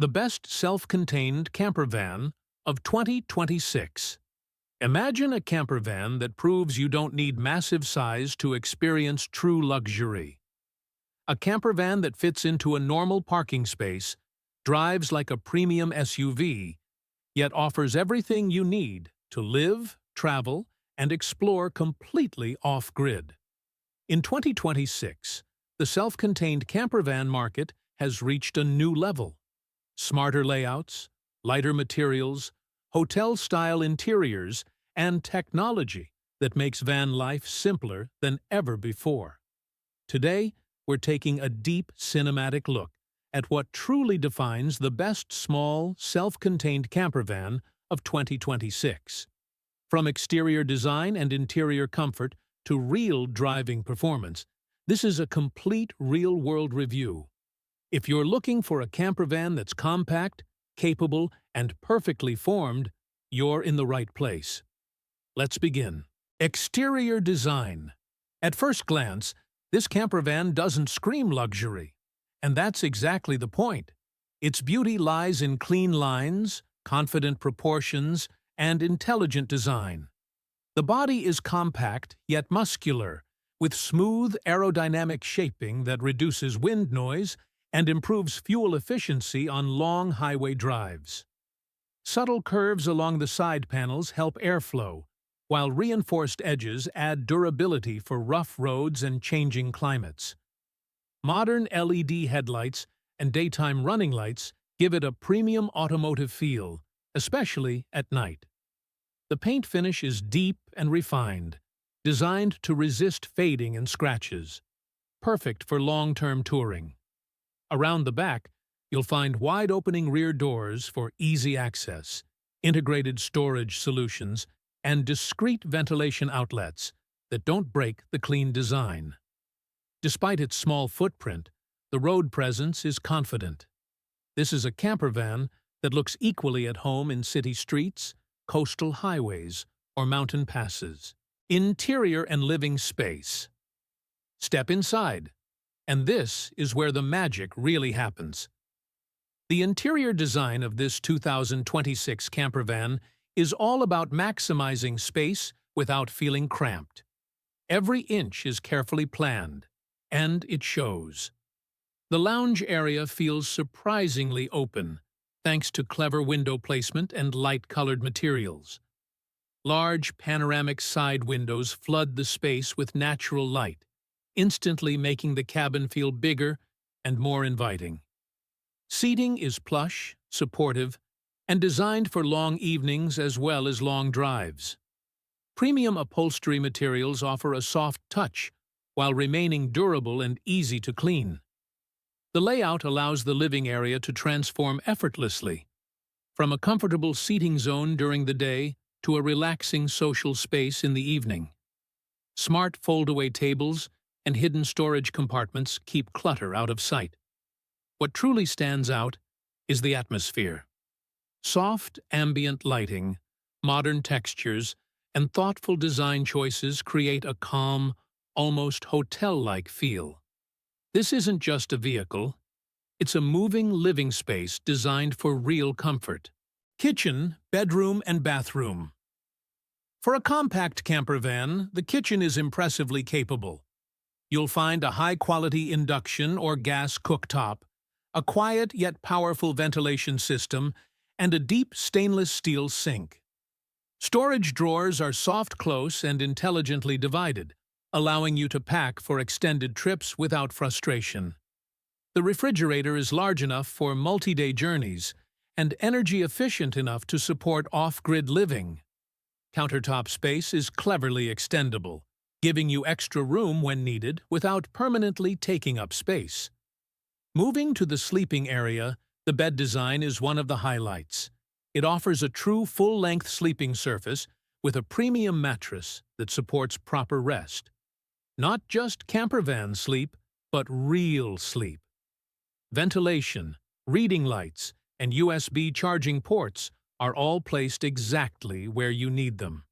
The best self-contained campervan of 2026. Imagine a campervan that proves you don't need massive size to experience true luxury. A campervan that fits into a normal parking space, drives like a premium SUV, yet offers everything you need to live, travel, and explore completely off-grid. In 2026, the self-contained campervan market has reached a new level. Smarter layouts, lighter materials, hotel-style interiors, and technology that makes van life simpler than ever before. Today, we're taking a deep cinematic look at what truly defines the best small, self-contained campervan of 2026. From exterior design and interior comfort to real driving performance, this is a complete real-world review. If you're looking for a campervan that's compact, capable, and perfectly formed, you're in the right place. Let's begin. Exterior design. At first glance, this campervan doesn't scream luxury. And that's exactly the point. Its beauty lies in clean lines, confident proportions, and intelligent design. The body is compact yet muscular, with smooth aerodynamic shaping that reduces wind noise and improves fuel efficiency on long highway drives. Subtle curves along the side panels help airflow, while reinforced edges add durability for rough roads and changing climates. Modern LED headlights and daytime running lights give it a premium automotive feel, especially at night. The paint finish is deep and refined, designed to resist fading and scratches, perfect for long-term touring. Around the back, you'll find wide-opening rear doors for easy access, integrated storage solutions, and discreet ventilation outlets that don't break the clean design. Despite its small footprint, the road presence is confident. This is a campervan that looks equally at home in city streets, coastal highways, or mountain passes. Interior and living space. Step inside, and this is where the magic really happens. The interior design of this 2026 campervan is all about maximizing space without feeling cramped. Every inch is carefully planned, and it shows. The lounge area feels surprisingly open, thanks to clever window placement and light-colored materials. Large panoramic side windows flood the space with natural light, instantly making the cabin feel bigger and more inviting. Seating is plush, supportive, and designed for long evenings as well as long drives. Premium upholstery materials offer a soft touch while remaining durable and easy to clean. The layout allows the living area to transform effortlessly, from a comfortable seating zone during the day to a relaxing social space in the evening. Smart fold-away tables and hidden storage compartments keep clutter out of sight. What truly stands out is the atmosphere. Soft, ambient lighting, modern textures, and thoughtful design choices create a calm, almost hotel-like feel. This isn't just a vehicle, it's a moving living space designed for real comfort. Kitchen, bedroom, and bathroom. For a compact campervan, the kitchen is impressively capable. You'll find a high-quality induction or gas cooktop, a quiet yet powerful ventilation system, and a deep stainless steel sink. Storage drawers are soft-close and intelligently divided, allowing you to pack for extended trips without frustration. The refrigerator is large enough for multi-day journeys and energy-efficient enough to support off-grid living. Countertop space is cleverly extendable, giving you extra room when needed without permanently taking up space. Moving to the sleeping area, the bed design is one of the highlights. It offers a true full-length sleeping surface with a premium mattress that supports proper rest. Not just campervan sleep, but real sleep. Ventilation, reading lights, and USB charging ports are all placed exactly where you need them.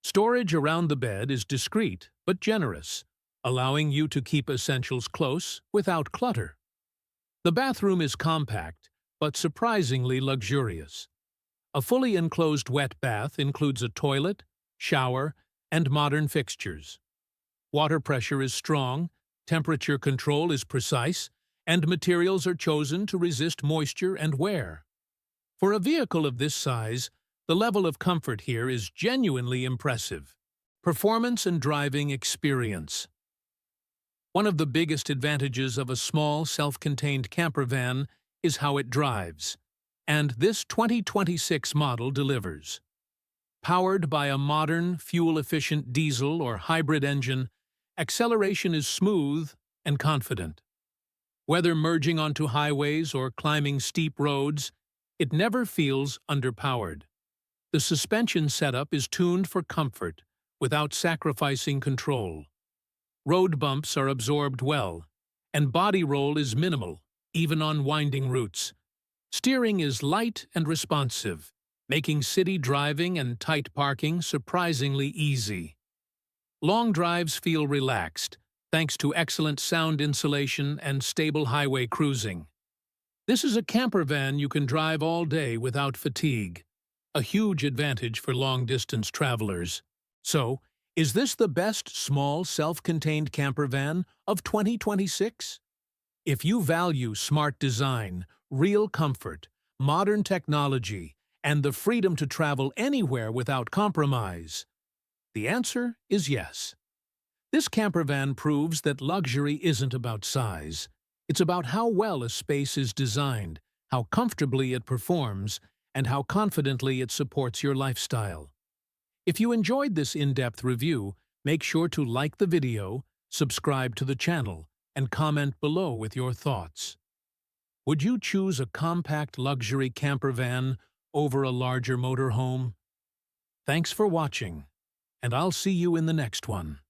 Storage around the bed is discreet but generous, allowing you to keep essentials close without clutter. The bathroom is compact, but surprisingly luxurious. A fully enclosed wet bath includes a toilet, shower, and modern fixtures. Water pressure is strong, temperature control is precise, and materials are chosen to resist moisture and wear. For a vehicle of this size, the level of comfort here is genuinely impressive. Performance and driving experience. One of the biggest advantages of a small, self-contained camper van is how it drives, and this 2026 model delivers. Powered by a modern, fuel-efficient diesel or hybrid engine, acceleration is smooth and confident. Whether merging onto highways or climbing steep roads, it never feels underpowered. The suspension setup is tuned for comfort, without sacrificing control. Road bumps are absorbed well, and body roll is minimal, even on winding routes. Steering is light and responsive, making city driving and tight parking surprisingly easy. Long drives feel relaxed, thanks to excellent sound insulation and stable highway cruising. This is a camper van you can drive all day without fatigue, a huge advantage for long-distance travelers. So, is this the best small, self-contained camper van of 2026? If you value smart design, real comfort, modern technology, and the freedom to travel anywhere without compromise, the answer is yes. This camper van proves that luxury isn't about size. It's about how well a space is designed, how comfortably it performs, and how confidently it supports your lifestyle. If you enjoyed this in-depth review, make sure to like the video, subscribe to the channel, and comment below with your thoughts. Would you choose a compact luxury camper van over a larger motorhome? Thanks for watching, and I'll see you in the next one.